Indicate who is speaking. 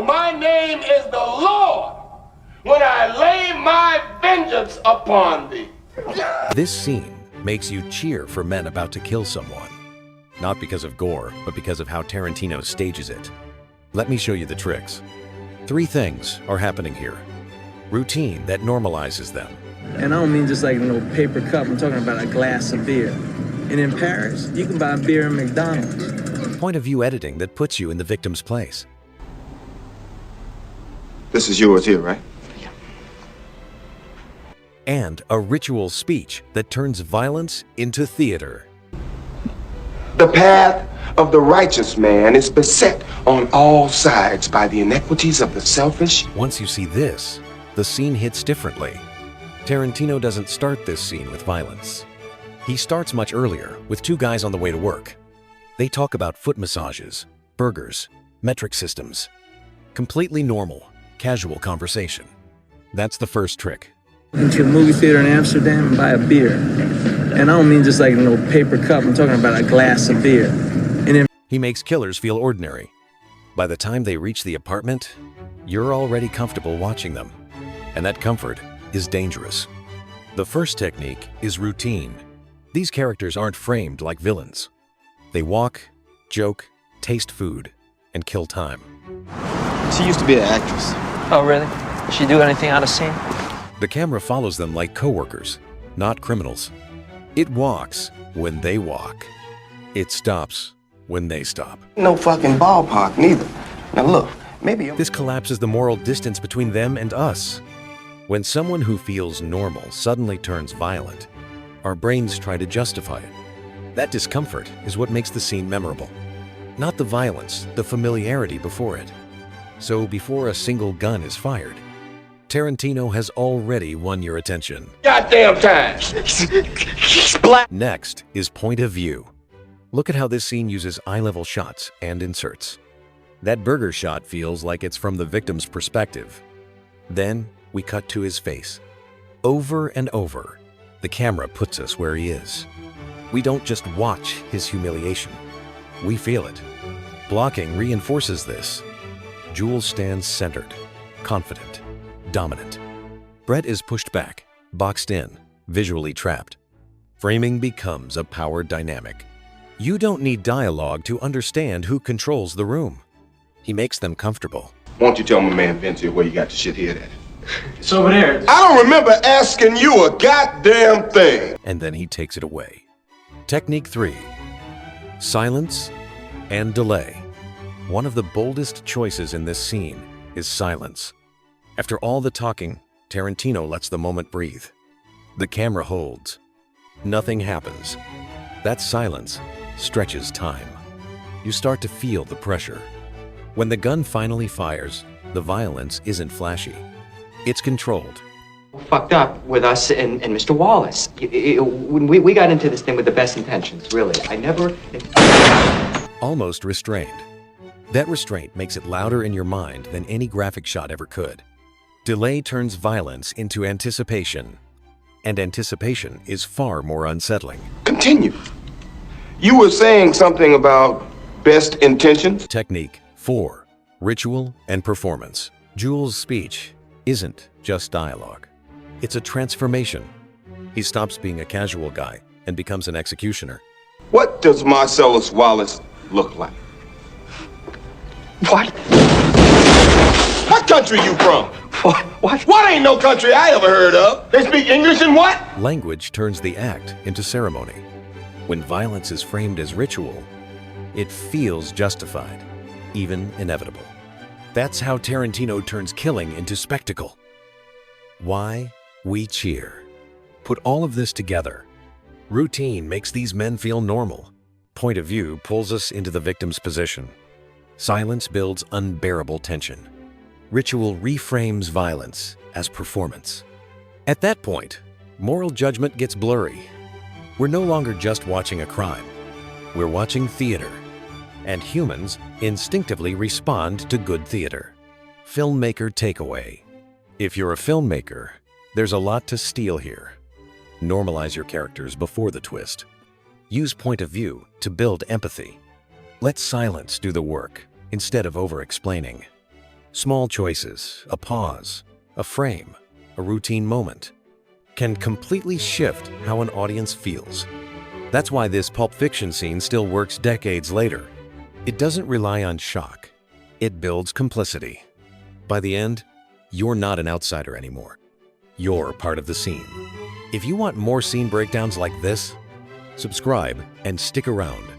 Speaker 1: For my name is the Lord, when I lay my vengeance upon thee.
Speaker 2: This scene makes you cheer for men about to kill someone. Not because of gore, but because of how Tarantino stages it. Let me show you the tricks. 3 things are happening here. Routine that normalizes them.
Speaker 3: And I don't mean just like no paper cup, I'm talking about a glass of beer. And in Paris, you can buy beer in McDonald's.
Speaker 2: Point of view editing that puts you in the victim's place.
Speaker 4: This is yours here, right?
Speaker 2: And a ritual speech that turns violence into theater.
Speaker 1: The path of the righteous man is beset on all sides by the iniquities of the selfish.
Speaker 2: Once you see this, the scene hits differently. Tarantino doesn't start this scene with violence. He starts much earlier with 2 guys on the way to work. They talk about foot massages, burgers, metric systems. Completely normal, casual conversation. That's the first trick.
Speaker 3: Into a movie theater in Amsterdam and buy a beer. And I don't mean just like no paper cup, I'm talking about a glass of beer. And in
Speaker 2: He makes killers feel ordinary. By the time they reach the apartment, you're already comfortable watching them. And that comfort is dangerous. The first technique is routine. These characters aren't framed like villains. They walk, joke, taste food, and kill time.
Speaker 4: She used to be an actress.
Speaker 5: Oh, really? Did she do anything out of scene?
Speaker 2: The camera follows them like coworkers, not criminals. It walks when they walk. It stops when they stop.
Speaker 1: No fucking ballpark, neither. Now look, maybe...
Speaker 2: This collapses the moral distance between them and us. When someone who feels normal suddenly turns violent, our brains try to justify it. That discomfort is what makes the scene memorable. Not the violence, the familiarity before it. So before a single gun is fired, Tarantino has already won your attention.
Speaker 1: Goddamn time!
Speaker 2: Next is point of view. Look at how this scene uses eye-level shots and inserts. That burger shot feels like it's from the victim's perspective. Then we cut to his face. Over and over, the camera puts us where he is. We don't just watch his humiliation. We feel it. Blocking reinforces this. Jules stands centered, confident, dominant. Brett is pushed back, boxed in, visually trapped. Framing becomes a power dynamic. You don't need dialogue to understand who controls the room. He makes them comfortable.
Speaker 1: Won't you tell my man Vince here where you got the shit hid at?
Speaker 5: It's over there.
Speaker 1: I don't remember asking you a goddamn thing.
Speaker 2: And then he takes it away. Technique 3. Silence and delay. One of the boldest choices in this scene is silence. After all the talking, Tarantino lets the moment breathe. The camera holds. Nothing happens. That silence stretches time. You start to feel the pressure. When the gun finally fires, the violence isn't flashy. It's controlled.
Speaker 6: Fucked up with us and Mr. Wallace. We got into this thing with the best intentions, really. I never...
Speaker 2: Almost restrained. That restraint makes it louder in your mind than any graphic shot ever could. Delay turns violence into anticipation, and anticipation is far more unsettling.
Speaker 1: Continue. You were saying something about best intentions?
Speaker 2: Technique 4. Ritual and performance. Jules' speech isn't just dialogue. It's a transformation. He stops being a casual guy and becomes an executioner.
Speaker 1: What does Marcellus Wallace look like?
Speaker 6: What?
Speaker 1: What country you from?
Speaker 6: What?
Speaker 1: What ain't no country I ever heard of? They speak English and what?
Speaker 2: Language turns the act into ceremony. When violence is framed as ritual, it feels justified, even inevitable. That's how Tarantino turns killing into spectacle. Why we cheer. Put all of this together. Routine makes these men feel normal. Point of view pulls us into the victim's position. Silence builds unbearable tension. Ritual reframes violence as performance. At that point, moral judgment gets blurry. We're no longer just watching a crime. We're watching theater. And humans instinctively respond to good theater. Filmmaker takeaway. If you're a filmmaker, there's a lot to steal here. Normalize your characters before the twist. Use point of view to build empathy. Let silence do the work instead of over-explaining. Small choices, a pause, a frame, a routine moment, can completely shift how an audience feels. That's why this Pulp Fiction scene still works decades later. It doesn't rely on shock. It builds complicity. By the end, you're not an outsider anymore. You're part of the scene. If you want more scene breakdowns like this, subscribe and stick around.